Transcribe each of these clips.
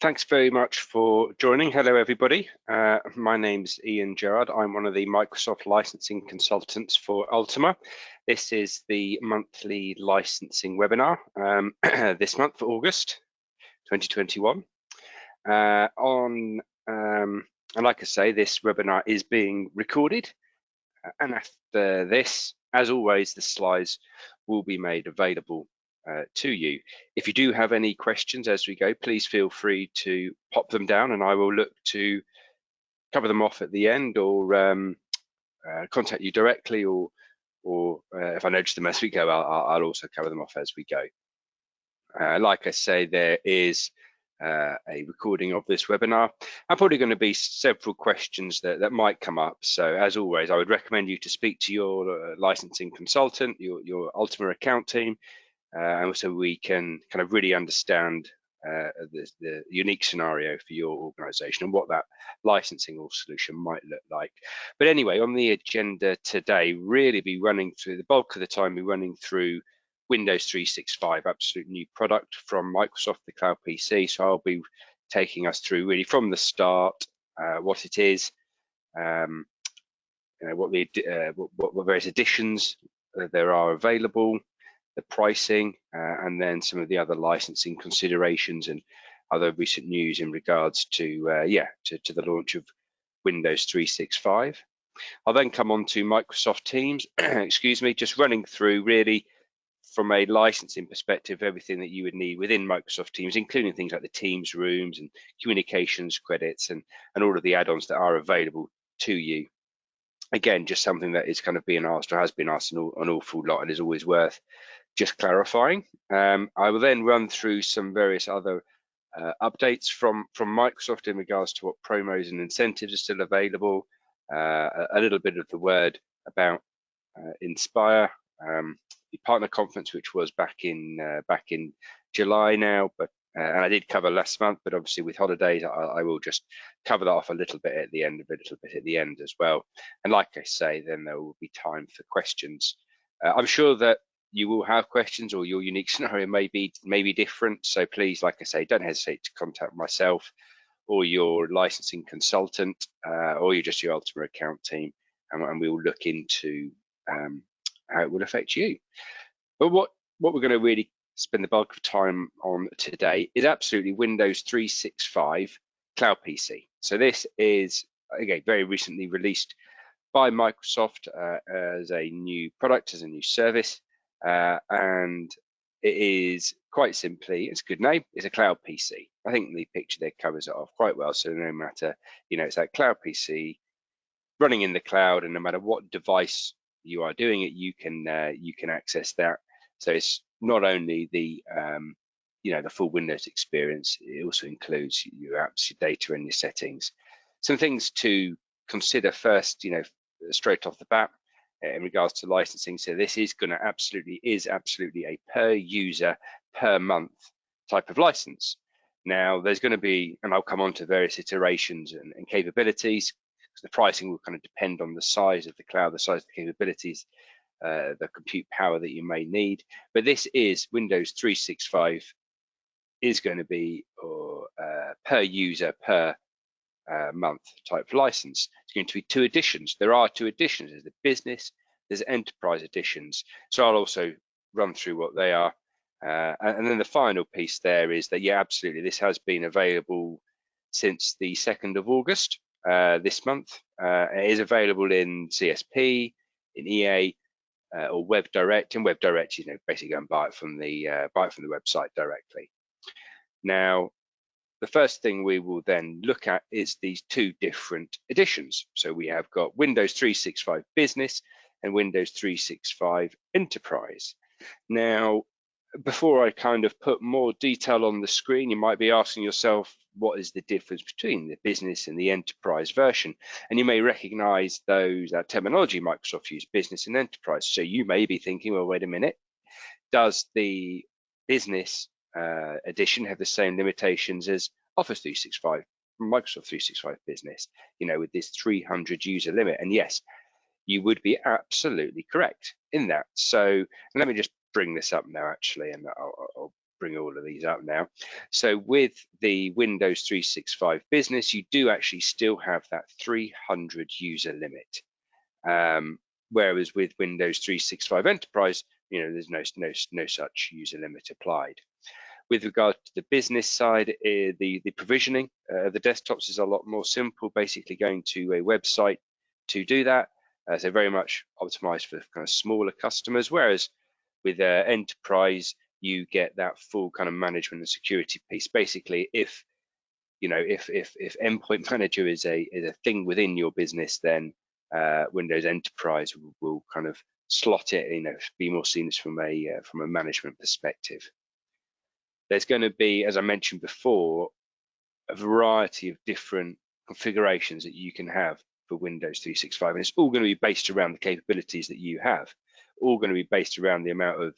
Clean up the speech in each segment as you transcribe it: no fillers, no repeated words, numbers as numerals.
Thanks very much for joining. Hello, everybody. My name's Ian Gerard. I'm one of the Microsoft licensing consultants for Ultima. This is the monthly licensing webinar this month for August 2021. And like I say, this webinar is being recorded. And after this, as always, the slides will be made available to you. If you do have any questions as we go, please feel free to pop them down and I will look to cover them off at the end, or contact you directly, or if I notice them as we go, I'll also cover them off as we go. Like I say, there is a recording of this webinar. I'm probably going to be several questions that might come up. So as always, I would recommend you to speak to your licensing consultant, your Ultima account team, and so we can kind of really understand the unique scenario for your organization and what that licensing or solution might look like. But anyway, on the agenda today, really be running through the bulk of the time, be running through Windows 365, absolute new product from Microsoft, the Cloud PC. So I'll be taking us through really from the start, what it is, what various editions there are available, the pricing, and then some of the other licensing considerations and other recent news in regards to the launch of Windows 365. I'll then come on to Microsoft Teams, excuse me, just running through really from a licensing perspective, everything that you would need within Microsoft Teams, including things like the Teams rooms and communications credits and all of the add-ons that are available to you. Again, just something that is kind of being asked or has been asked an awful lot and is always worth just clarifying. I will then run through some various other updates from Microsoft in regards to what promos and incentives are still available, a little bit of the word about Inspire, the partner conference, which was back in July now, but and I did cover last month, but obviously with holidays, I will just cover that off a little bit at the end, as well. And like I say, then there will be time for questions. I'm sure that you will have questions, or your unique scenario may be different. So please, like I say, don't hesitate to contact myself or your licensing consultant, or just your Ultima account team, and we will look into how it will affect you. But what we're going to really spend the bulk of time on today is absolutely Windows 365 Cloud PC. So this is, again, very recently released by Microsoft as a new product, as a new service, and it is quite simply, it's a good name, it's a cloud PC. I think the picture there covers it off quite well. So no matter, it's that cloud PC running in the cloud, and no matter what device you are doing it, you can access that. So it's not only the the full Windows experience, it also includes your apps, your data, and your settings. Some things to consider first, straight off the bat in regards to licensing. So this is absolutely a per user per month type of license. Now there's going to be, and I'll come on to various iterations and capabilities, because the pricing will kind of depend on the size of the cloud, the size of the capabilities, the compute power that you may need. But this is Windows 365 is going to be per user per month type license. It's going to be 2 editions. There are 2 editions. There's the business, there's enterprise editions. So I'll also run through what they are. And then the final piece there is that, yeah, absolutely, this has been available since the 2nd of August this month. It is available in CSP, in EA, or Web Direct. And Web Direct, basically go and buy it from the website directly. Now, the first thing we will then look at is these 2 different editions. So we have got Windows 365 Business and Windows 365 Enterprise. Now, before I kind of put more detail on the screen, you might be asking yourself, what is the difference between the business and the enterprise version? And you may recognize that terminology Microsoft use, business and enterprise. So you may be thinking, well, wait a minute, does the business edition have the same limitations as Office 365, Microsoft 365 Business, with this 300 user limit? And yes, you would be absolutely correct in that. So let me just bring this up now, actually, and I'll bring all of these up now. So with the Windows 365 Business, you do actually still have that 300 user limit. Whereas with Windows 365 Enterprise, there's no such user limit applied. With regard to the business side, the provisioning of the desktops is a lot more simple, basically going to a website to do that. So very much optimized for kind of smaller customers, whereas with Enterprise, you get that full kind of management and security piece. Basically, if Endpoint Manager is a thing within your business, then Windows Enterprise will kind of slot it, be more seamless from a management perspective. There's going to be, as I mentioned before, a variety of different configurations that you can have for Windows 365, and it's all going to be based around the capabilities that you have, all going to be based around the amount of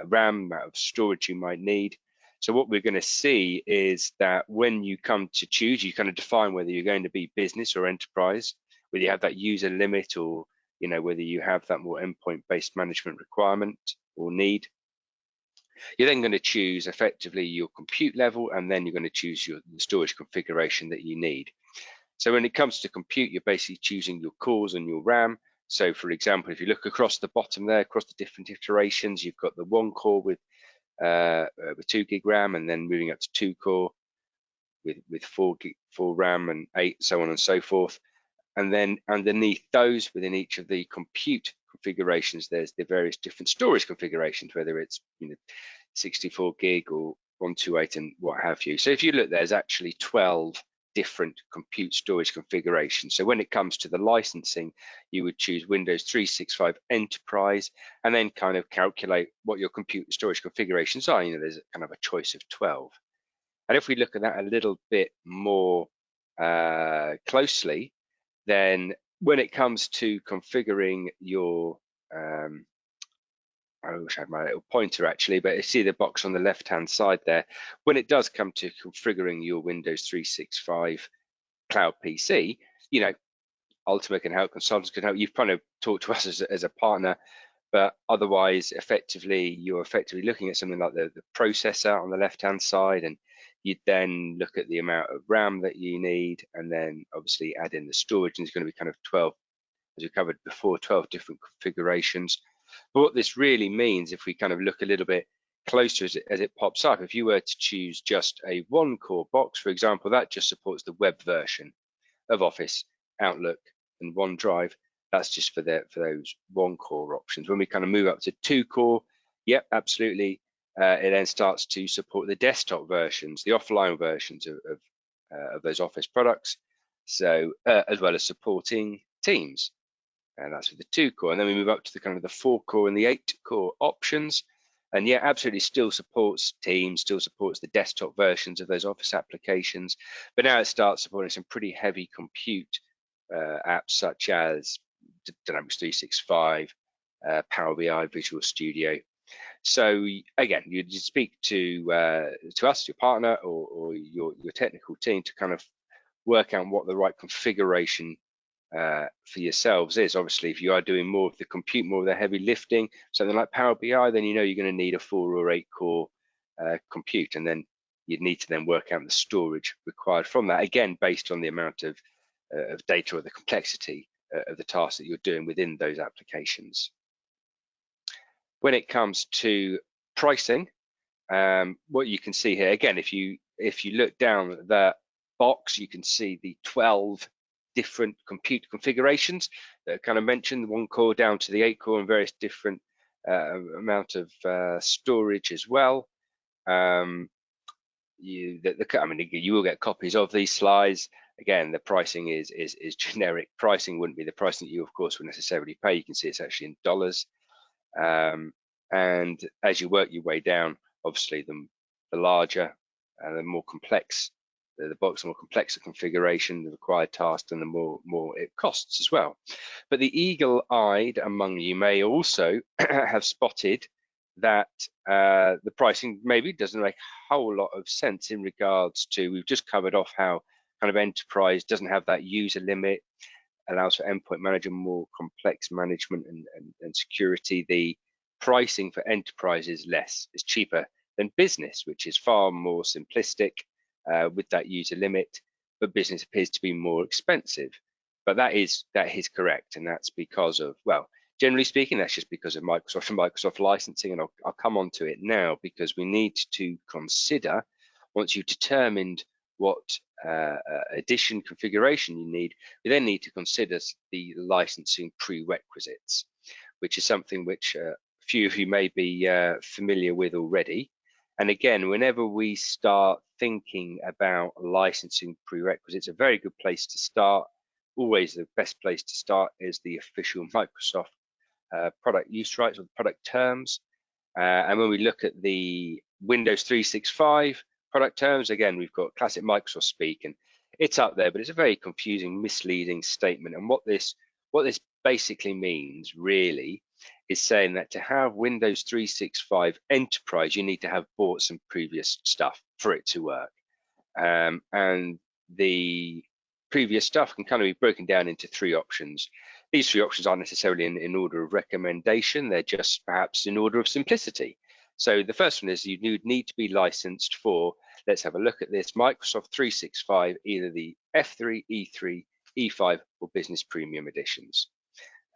RAM, amount of storage you might need. So what we're going to see is that when you come to choose, you kind of define whether you're going to be business or enterprise, whether you have that user limit, or whether you have that more endpoint-based management requirement or need. You're then going to choose effectively your compute level, and then you're going to choose the storage configuration that you need. So when it comes to compute, you're basically choosing your cores and your RAM. So for example, if you look across the bottom there, across the different iterations, you've got the 1 core with 2 gig RAM, and then moving up to 2 core with 4 RAM and 8, so on and so forth. And then underneath those, within each of the compute configurations, there's the various different storage configurations, whether it's 64 gig or 128 and what have you. So if you look, there's actually 12 different compute storage configurations. So when it comes to the licensing, you would choose Windows 365 Enterprise and then kind of calculate what your compute storage configurations are. There's kind of a choice of 12. And if we look at that a little bit more closely, then when it comes to configuring your I wish I had my little pointer actually, but you see the box on the left hand side there. When it does come to configuring your Windows 365 cloud PC, Ultima can help, consultants can help. You've kind of talked to us as a partner, but otherwise, you're effectively looking at something like the processor on the left hand side, and you'd then look at the amount of RAM that you need, and then obviously add in the storage, and it's going to be kind of 12, as we covered before, 12 different configurations. But what this really means, if we kind of look a little bit closer as it pops up, if you were to choose just a 1 core box, for example, that just supports the web version of Office, Outlook, and OneDrive. That's just for those 1 core options. When we kind of move up to 2 core, yep, absolutely. It then starts to support the desktop versions, the offline versions of those Office products. So as well as supporting Teams. And that's with the 2 core, and then we move up to the kind of the 4 core and the 8 core options, and yeah, absolutely still supports Teams, still supports the desktop versions of those Office applications, but now it starts supporting some pretty heavy compute apps such as Dynamics 365, Power BI, Visual Studio. So again, you speak to us, your partner, or your technical team to kind of work out what the right configuration for yourselves is. Obviously, if you are doing more of the compute, more of the heavy lifting, something like Power BI, then you're going to need a 4 or 8 core compute, and then you'd need to then work out the storage required from that, again based on the amount of data or the complexity of the tasks that you're doing within those applications. When it comes to pricing, what you can see here, again, if you look down the box, you can see the 12 different compute configurations that are kind of mentioned, 1 core down to the 8 core, and various different amount of storage as well. You will get copies of these slides. Again, the pricing is generic pricing, wouldn't be the pricing that you of course would necessarily pay. You can see it's actually in dollars. And as you work your way down, obviously the larger and the more complex the box, the more complex the configuration, the required task, and the more it costs as well. But the eagle-eyed among you may also have spotted that the pricing maybe doesn't make a whole lot of sense in regards to, we've just covered off how kind of enterprise doesn't have that user limit, allows for endpoint manager, more complex management and security. The pricing for enterprise is less, is cheaper than business, which is far more simplistic with that user limit, but business appears to be more expensive. But that is correct, and that's because of, well, generally speaking, that's just because of Microsoft and Microsoft licensing, and I'll come on to it now, because we need to consider, once you've determined what edition configuration you need, we then need to consider the licensing prerequisites, which is something which a few of you may be familiar with already. And again, whenever we start thinking about licensing prerequisites, a very good place to start, always the best place to start, is the official Microsoft product use rights or product terms. And when we look at the Windows 365 product terms, again, we've got classic Microsoft speak, and it's up there, but it's a very confusing, misleading statement. And what this basically means, really, is saying that to have Windows 365 Enterprise, you need to have bought some previous stuff for it to work. And the previous stuff can kind of be broken down into three options. These three options aren't necessarily in order of recommendation, they're just perhaps in order of simplicity. So the first one is you need to be licensed for, let's have a look at this, Microsoft 365, either the F3, E3, E5 or Business Premium editions.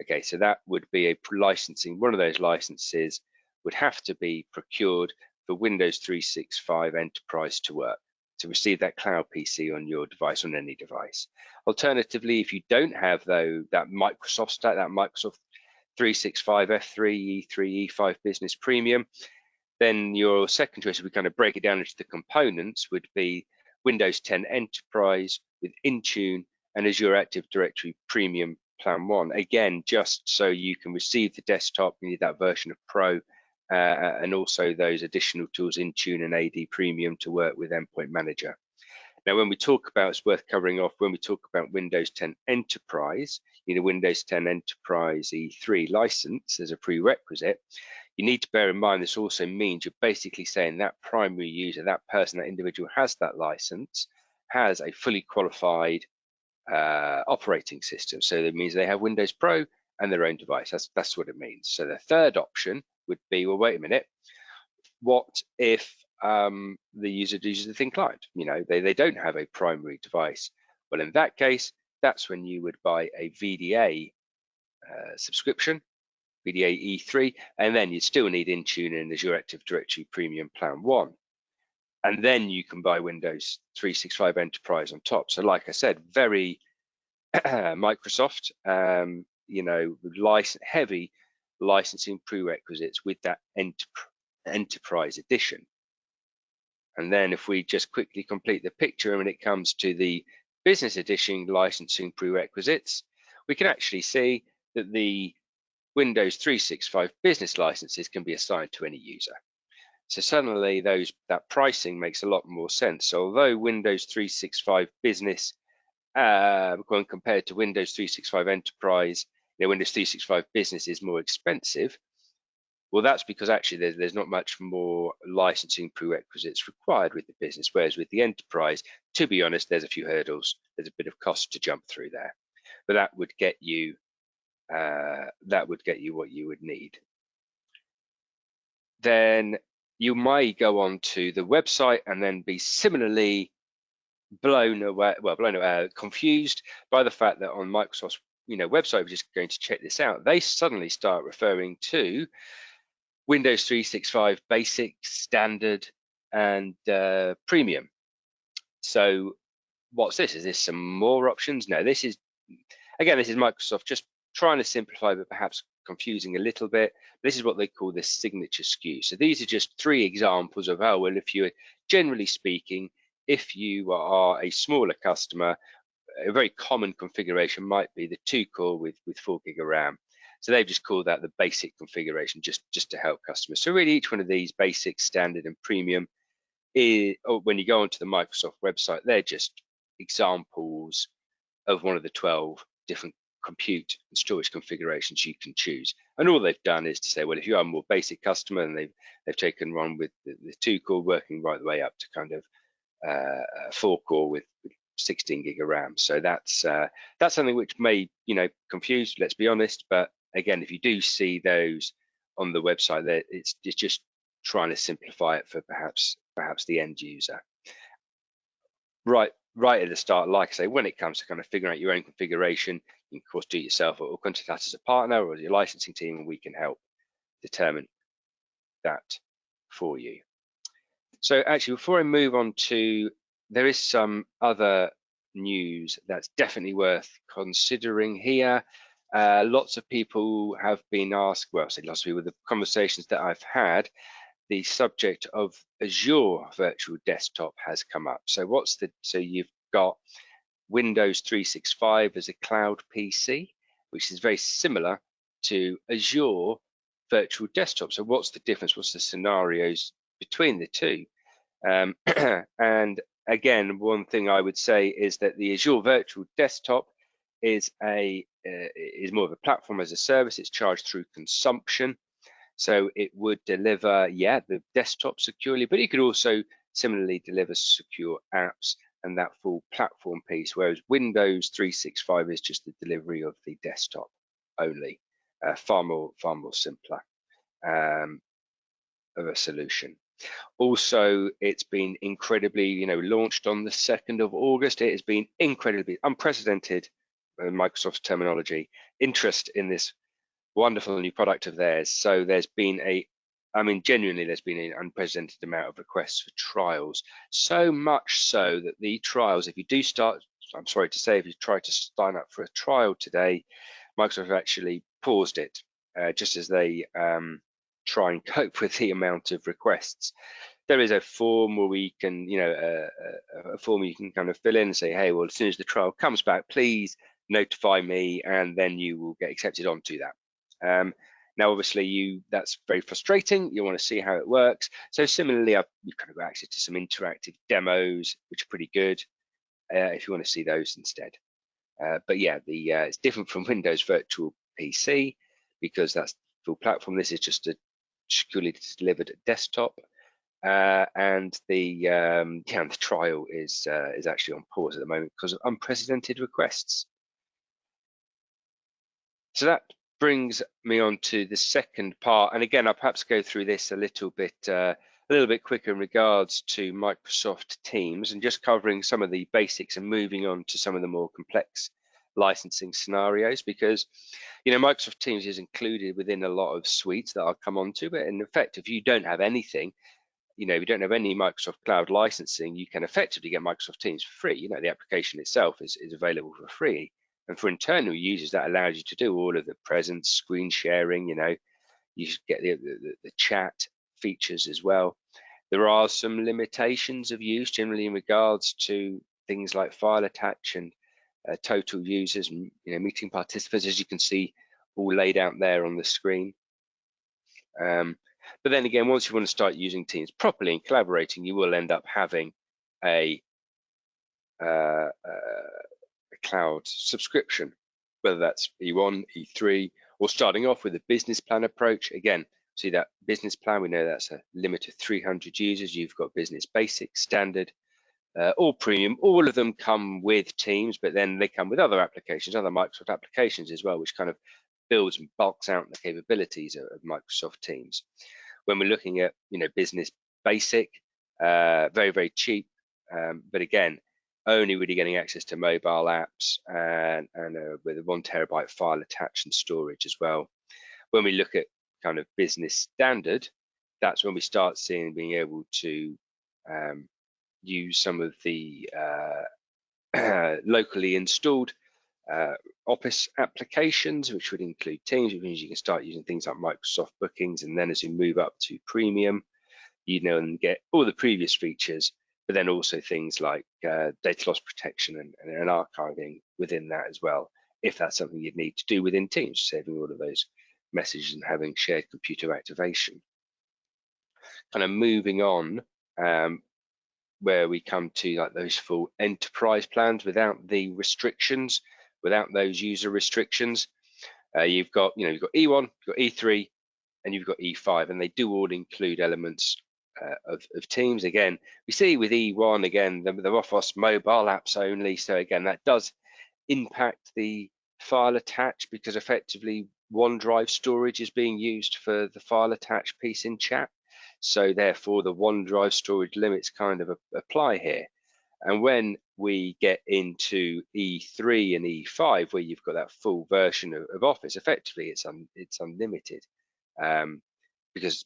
Okay, so that would be a licensing, one of those licenses would have to be procured for Windows 365 Enterprise to work, to receive that cloud PC on your device, on any device. Alternatively, if you don't have that Microsoft stack, that Microsoft 365 F3, E3, E5 Business Premium, then your second choice, if we kind of break it down into the components, would be Windows 10 Enterprise with Intune and Azure Active Directory Premium Plan 1. Again, just so you can receive the desktop, you need that version of Pro, and also those additional tools, Intune and AD Premium, to work with Endpoint Manager. Now, when we talk about, it's worth covering off, when we talk about Windows 10 Enterprise, you need a Windows 10 Enterprise E3 license as a prerequisite. You need to bear in mind this also means you're basically saying that primary user, that person, that individual has that license, has a fully qualified operating system. So that means they have Windows Pro and their own device. That's what it means. So the third option would be, well, wait a minute, what if the user uses a thin client? You know, they don't have a primary device. Well, in that case, that's when you would buy a VDA subscription, VDA E3, and then you'd still need Intune and Azure Active Directory Premium Plan 1. And then you can buy Windows 365 Enterprise on top. So like I said, very Microsoft, you know, heavy licensing prerequisites with that Enterprise edition. And then if we just quickly complete the picture when it comes to the Business Edition licensing prerequisites, we can actually see that the Windows 365 business licenses can be assigned to any user. So suddenly that pricing makes a lot more sense. So although Windows 365 Business, when compared to Windows 365 Enterprise, you know, Windows 365 Business is more expensive. Well, that's because actually there's not much more licensing prerequisites required with the business, whereas with the Enterprise, to be honest, there's a few hurdles. There's a bit of cost to jump through there, but that would get you what you would need. Then you might go on to the website and then be similarly confused by the fact that on Microsoft's website, we're just going to check this out, they suddenly start referring to Windows 365 Basic, Standard, and Premium. So what's this? Is this some more options? No, this is Microsoft just trying to simplify, but perhaps confusing a little bit. This is what they call the signature SKU. So these are just three examples of how, well, if you're generally speaking, if you are a smaller customer, a very common configuration might be the 2-core with 4 gig of RAM. So they've just called that the basic configuration just to help customers. So really each one of these, basic, standard, and premium, when you go onto the Microsoft website, they're just examples of one of the 12 different compute and storage configurations you can choose. And all they've done is to say, well, if you are a more basic customer, and they've taken one with the 2-core working right the way up to kind of 4-core with 16 gig of RAM. So that's something which may confuse, let's be honest, but again, if you do see those on the website there. It's just trying to simplify it for perhaps the end user. Right at the start, like I say, when it comes to kind of figuring out your own configuration, you can of course do it yourself, or contact us as a partner or your licensing team, and we can help determine that for you. So actually, before I move on to, there is some other news that's definitely worth considering here. Lots of people have been asked, well, I say lots of people, the conversations that I've had, the subject of Azure Virtual Desktop has come up. So so you've got Windows 365 as a cloud PC, which is very similar to Azure Virtual Desktop. So what's the difference? What's the scenarios between the two? And again, one thing I would say is that the Azure Virtual Desktop is more of a platform as a service. It's charged through consumption. So it would deliver, the desktop securely, but it could also similarly deliver secure apps and that full platform piece, whereas Windows 365 is just the delivery of the desktop only, far more simpler of a solution. Also, it's been incredibly, launched on the 2nd of August. It has been incredibly unprecedented, Microsoft's terminology, interest in this wonderful new product of theirs. So there's been genuinely, there's been an unprecedented amount of requests for trials. So much so that the trials, if you do start, I'm sorry to say, if you try to sign up for a trial today, Microsoft actually paused it just as they try and cope with the amount of requests. There is a form where we can, a form you can kind of fill in and say, hey, well, as soon as the trial comes back, please notify me, and then you will get accepted onto that. Now, obviously, that's very frustrating. You want to see how it works. So similarly, you've kind of got access to some interactive demos, which are pretty good if you want to see those instead. But yeah, it's different from Windows Virtual PC because that's full platform. This is just a securely delivered desktop, and the trial is actually on pause at the moment because of unprecedented requests. So that brings me on to the second part, and again, I'll perhaps go through this a little bit quicker in regards to Microsoft Teams, and just covering some of the basics and moving on to some of the more complex licensing scenarios, because Microsoft Teams is included within a lot of suites that I'll come on to. But in effect, if you don't have anything, if you don't have any Microsoft Cloud licensing, you can effectively get Microsoft Teams for free. The application itself is available for free. And for internal users, that allows you to do all of the presence, screen sharing, you get the chat features as well. There are some limitations of use generally in regards to things like file attach and total users, and meeting participants, as you can see all laid out there on the screen. But then again, once you want to start using Teams properly and collaborating, you will end up having a cloud subscription, whether that's E1, E3, or starting off with a business plan approach. Again, see that business plan, we know that's a limit of 300 users. You've got business basic, standard, or premium. All of them come with Teams, but then they come with other applications, other Microsoft applications as well, which kind of builds and bulks out the capabilities of Microsoft Teams. When we're looking at business basic, very, very cheap, but again, only really getting access to mobile apps and with a 1 terabyte file attached and storage as well. When we look at kind of business standard, that's when we start seeing being able to use some of the locally installed Office applications, which would include Teams, which means you can start using things like Microsoft Bookings, and then as you move up to premium, and get all the previous features, but then also things like data loss protection and archiving within that as well, if that's something you'd need to do within Teams, saving all of those messages and having shared computer activation. Kind of moving on, where we come to like those full enterprise plans without the restrictions, without those user restrictions. You've got E1, you've got E3, and you've got E5, and they do all include elements of Teams. Again, we see with E1, again, they're off mobile apps only. So again, that does impact the file attach, because effectively OneDrive storage is being used for the file attached piece in chat. So therefore the OneDrive storage limits kind of apply here. And when we get into E3 and E5, where you've got that full version of Office, effectively it's unlimited, because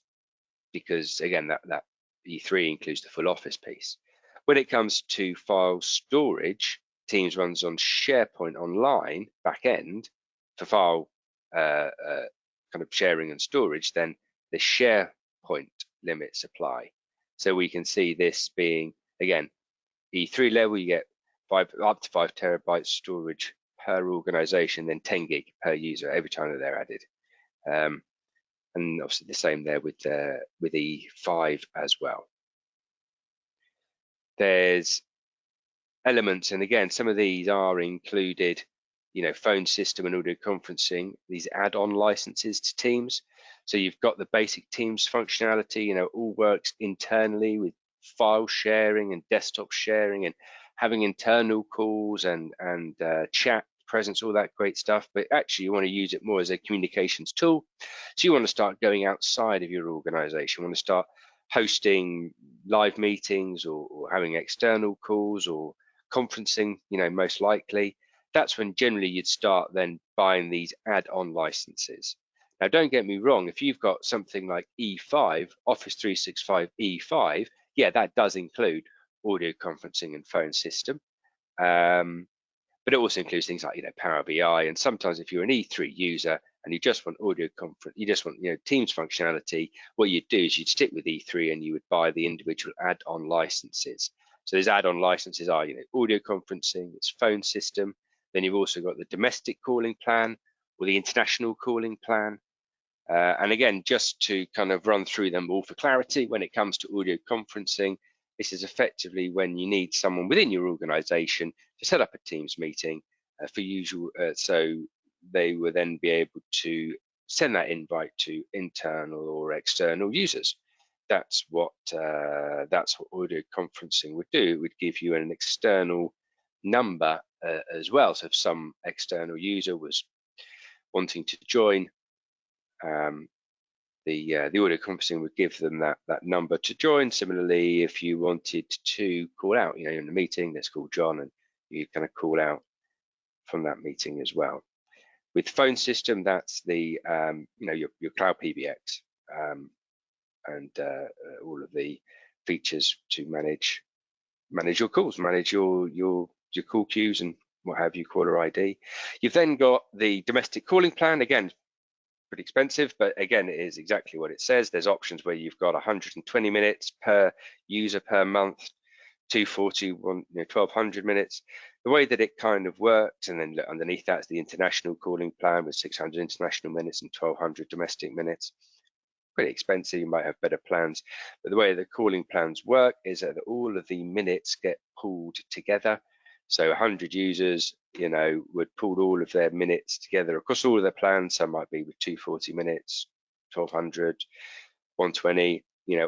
again that E3 includes the full Office piece. When it comes to file storage, Teams runs on SharePoint Online backend for file kind of sharing and storage. Then the SharePoint limits apply. So we can see this being, again, E3 level, you get up to 5 terabytes storage per organization, then 10 gig per user every time that they're added. And obviously the same there with E5 as well. There's elements, and again, some of these are included, phone system and audio conferencing, these add-on licenses to Teams. So you've got the basic Teams functionality, all works internally with file sharing and desktop sharing and having internal calls and chat presence, all that great stuff. But actually you want to use it more as a communications tool. So you want to start going outside of your organization, you want to start hosting live meetings or having external calls or conferencing, most likely. That's when generally you'd start then buying these add-on licenses. Now, don't get me wrong, if you've got something like E5, Office 365 E5, yeah, that does include audio conferencing and phone system. But it also includes things like, Power BI. And sometimes if you're an E3 user and you just want audio conference, you just want, Teams functionality, what you'd do is you'd stick with E3 and you would buy the individual add-on licenses. So those add-on licenses are, audio conferencing, it's phone system. Then you've also got the domestic calling plan or the international calling plan. And again, just to kind of run through them all for clarity, when it comes to audio conferencing, this is effectively when you need someone within your organization to set up a Teams meeting for usual, so they will then be able to send that invite to internal or external users. That's what audio conferencing would do. It would give you an external number as well. So if some external user was wanting to join, the audio conferencing would give them that number to join. Similarly, if you wanted to call out, in the meeting, let's call John, and you kind of call out from that meeting as well. With phone system, that's the your cloud PBX and all of the features to manage your calls, manage your call queues and what have you, caller ID. You've then got the domestic calling plan. Again, pretty expensive, but again, it is exactly what it says. There's options where you've got 120 minutes per user per month, 240, 1200 minutes. The way that it kind of works, and then underneath that's the international calling plan with 600 international minutes and 1200 domestic minutes. Pretty expensive, you might have better plans, but the way the calling plans work is that all of the minutes get pooled together. So 100 users, would pool all of their minutes together across all of their plans. Some might be with 240 minutes, 1200, 120,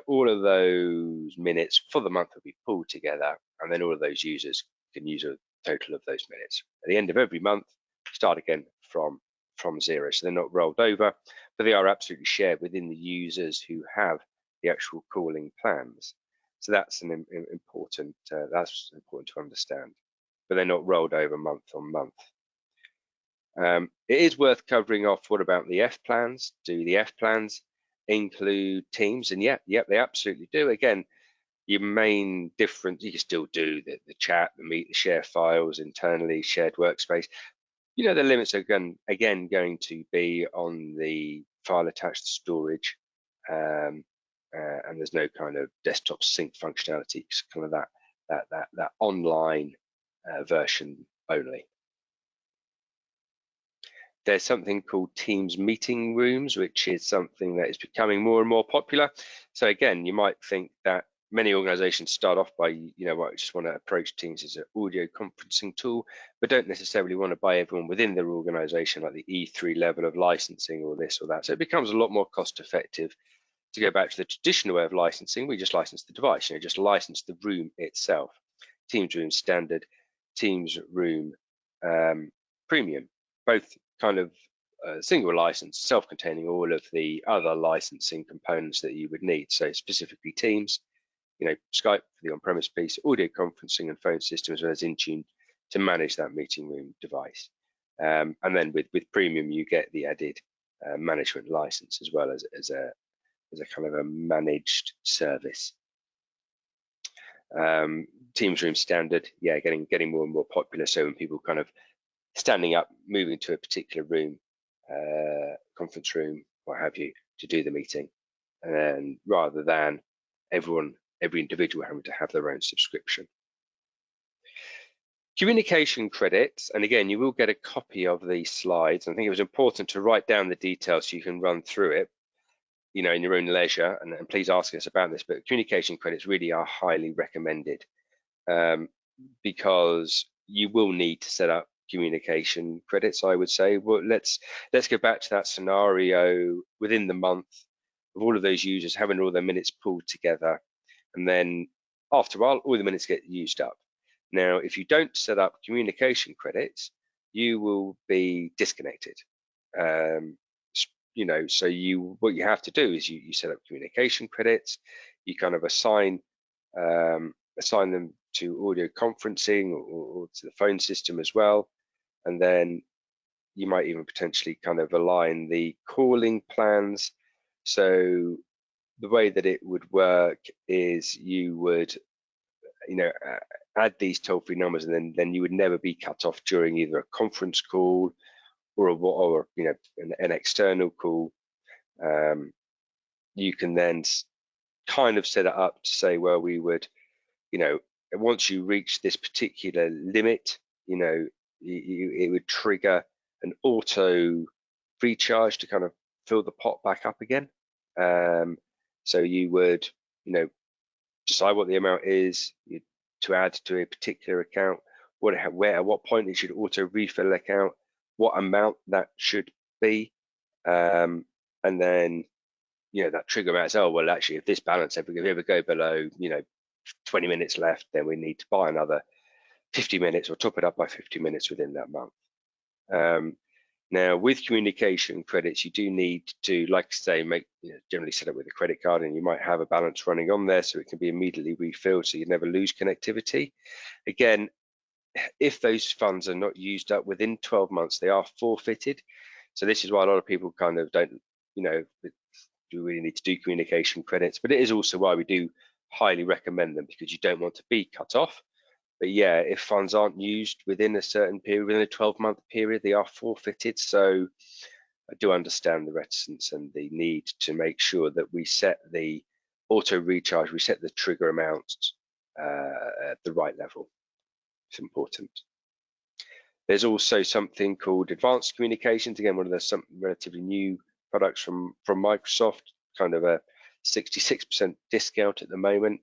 all of those minutes for the month will be pulled together, and then all of those users can use a total of those minutes. At the end of every month, start again from zero. So they're not rolled over, but they are absolutely shared within the users who have the actual calling plans. So that's important to understand, but they're not rolled over month on month. It is worth covering off, what about the F plans? Do the F plans include Teams? And yep, they absolutely do. Again, your main difference, you can still do the chat, the meet, the share files, internally shared workspace. The limits are again going to be on the file attached storage, and there's no kind of desktop sync functionality. It's kind of that online version only. There's something called Teams meeting rooms, which is something that is becoming more and more popular. So again, you might think that many organizations start off by, I just want to approach Teams as an audio conferencing tool, but don't necessarily want to buy everyone within their organization, like the E3 level of licensing or this or that. So it becomes a lot more cost effective to go back to the traditional way of licensing. We just license the device, just license the room itself. Teams Room Standard, Teams Room Premium, both kind of a single license, self-containing all of the other licensing components that you would need. So specifically Teams, Skype for the on-premise piece, audio conferencing and phone system, as well as Intune to manage that meeting room device. And then with Premium, you get the added management license as well as a kind of a managed service. Teams Room Standard, yeah, getting more and more popular. So when people kind of standing up, moving to a particular room, conference room, what have you, to do the meeting, and rather than every individual having to have their own subscription. Communication credits, and again, you will get a copy of these slides. I think it was important to write down the details so you can run through it, in your own leisure, and please ask us about this, but communication credits really are highly recommended because you will need to set up communication credits, I would say. Well, let's go back to that scenario within the month of all of those users having all their minutes pulled together, and then after a while, all the minutes get used up. Now, if you don't set up communication credits, you will be disconnected. So what you have to do is you set up communication credits, you kind of assign them to audio conferencing or to the phone system as well, and then you might even potentially kind of align the calling plans. So the way that it would work is you would add these toll-free numbers, and then you would never be cut off during either a conference call or an external call. You can then kind of set it up to say, well, we would, once you reach this particular limit, it would trigger an auto recharge to kind of fill the pot back up again. So you would, decide what the amount is to add to a particular account, at what point it should auto refill the account, what amount that should be, and then that trigger amount is, oh well, actually, if this balance if we ever go below 20 minutes left, then we need to buy another 50 minutes or top it up by 50 minutes within that month. Now, with communication credits, you do need to, like I say, generally set up with a credit card, and you might have a balance running on there so it can be immediately refilled so you never lose connectivity. Again, if those funds are not used up within 12 months, they are forfeited. So this is why a lot of people kind of don't, do really need to do communication credits, but it is also why we do highly recommend them, because you don't want to be cut off. But yeah, if funds aren't used within a certain period, within a 12-month period, they are forfeited. So I do understand the reticence and the need to make sure that we set the auto recharge, we set the trigger amount at the right level. It's important. There's also something called advanced communications. Again, one of the relatively new products from Microsoft, kind of a 66% discount at the moment.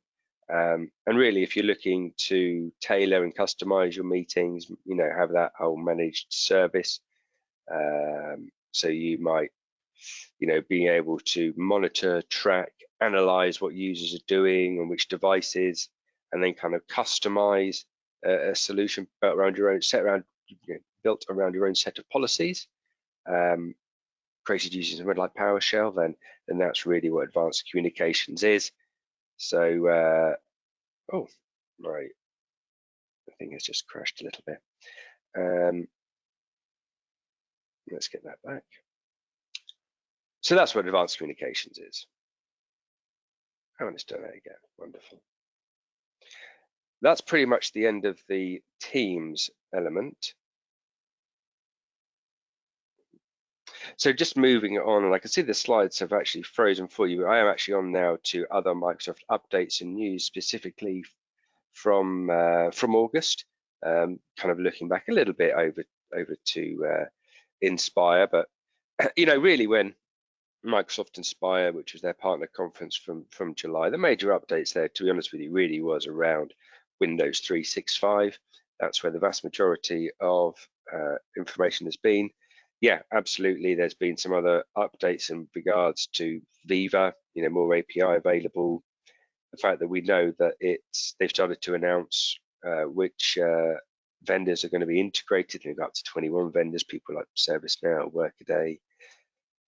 And really, if you're looking to tailor and customize your meetings, have that whole managed service. So you might, being able to monitor, track, analyze what users are doing on which devices, and then kind of customize a solution built around your own set of policies, created using something like PowerShell, then that's really what advanced communications is. So, oh, right, the thing has just crashed a little bit. Let's get that back. So that's what advanced communications is. Oh, let's do that again. Wonderful. That's pretty much the end of the Teams element. So just moving on, and I can see the slides have actually frozen for you. I am actually on now to other Microsoft updates and news, specifically from August. Kind of looking back a little bit over to Inspire, but really when Microsoft Inspire, which was their partner conference from July, the major updates there, to be honest with you, really was around Windows 365. That's where the vast majority of information has been. Yeah, absolutely. There's been some other updates in regards to Viva, more API available. The fact that we know that they've started to announce which vendors are going to be integrated. They've got up to 21 vendors, people like ServiceNow, Workaday.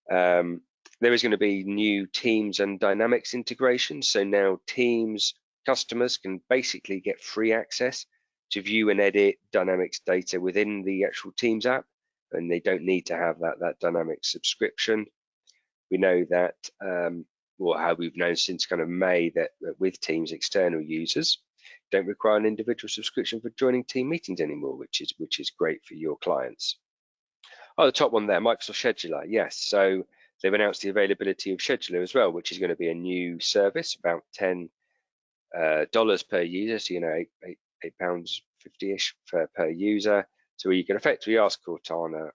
There is going to be new Teams and Dynamics integration. So now Teams customers can basically get free access to view and edit Dynamics data within the actual Teams app, and they don't need to have that Dynamics subscription. We know that, or how we've known since kind of May, that with Teams, external users don't require an individual subscription for joining team meetings anymore, which is great for your clients. Oh, the top one there, Microsoft Scheduler. Yes, so they've announced the availability of Scheduler as well, which is going to be a new service, about $10 per user, so £8.50-ish per user. So you can effectively ask Cortana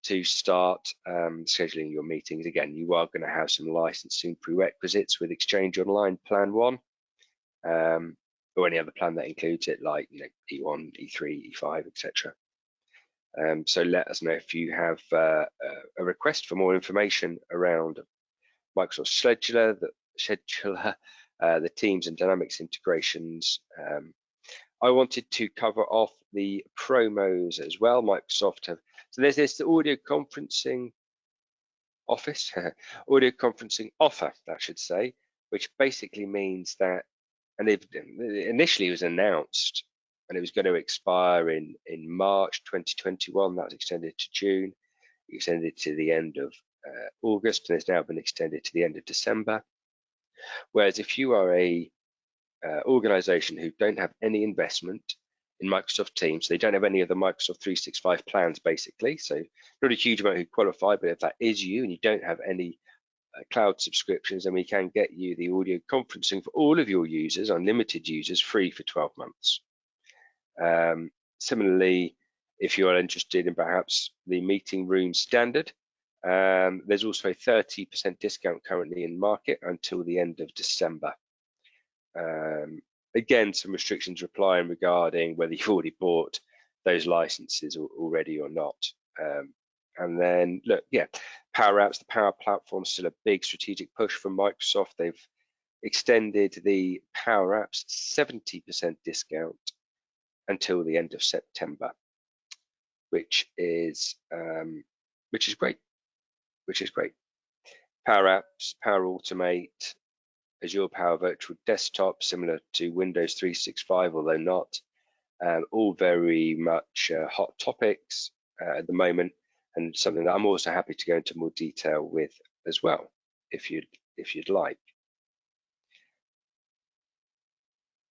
to start scheduling your meetings. Again, you are going to have some licensing prerequisites with Exchange Online Plan 1, or any other plan that includes it, like E1, E3, E5, etc. So let us know if you have a request for more information around Microsoft Scheduler, the Teams and Dynamics integrations. I wanted to cover off the promos as well. Microsoft have, so there's this audio conferencing offer, that should say, which basically means that, and initially it was announced and it was going to expire in March 2021. That was extended to June, extended to the end of August, and it's now been extended to the end of December. Whereas if you are a organization who don't have any investment in Microsoft Teams, they don't have any of the Microsoft 365 plans basically, so not a huge amount who qualify, but if that is you and you don't have any cloud subscriptions, then we can get you the audio conferencing for all of your users, unlimited users, free for 12 months. Similarly, if you are interested in perhaps the meeting room standard, there's also a 30% discount currently in market until the end of December. Again, some restrictions applying regarding whether you've already bought those licenses already or not. And then look, yeah, Power Apps, the Power Platform is still a big strategic push from Microsoft. They've extended the Power Apps 70% discount until the end of September, which is great. Power Apps, Power Automate, Azure Power Virtual Desktop, similar to Windows 365, although not, all very much hot topics at the moment, and something that I'm also happy to go into more detail with as well, if you'd like.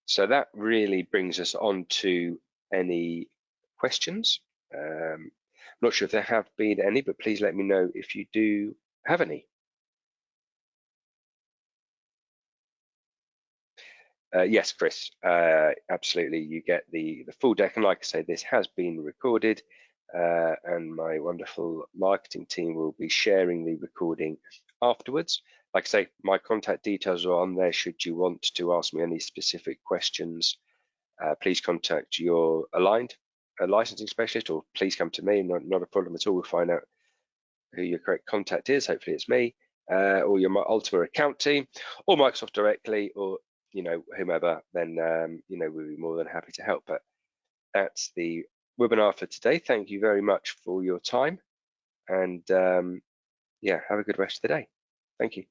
So that really brings us on to any questions. I'm not sure if there have been any, but please let me know if you do have any. Yes, Chris, absolutely. You get the full deck, and like I say, this has been recorded, and my wonderful marketing team will be sharing the recording afterwards. Like I say, my contact details are on there should you want to ask me any specific questions. Please contact your aligned licensing specialist, or please come to me. Not a problem at all. We'll find out who your correct contact is. Hopefully it's me, or your Ultima account team, or Microsoft directly, or whomever. Then we'll be more than happy to help. But that's the webinar for today. Thank you very much for your time, and yeah, have a good rest of the day. Thank you.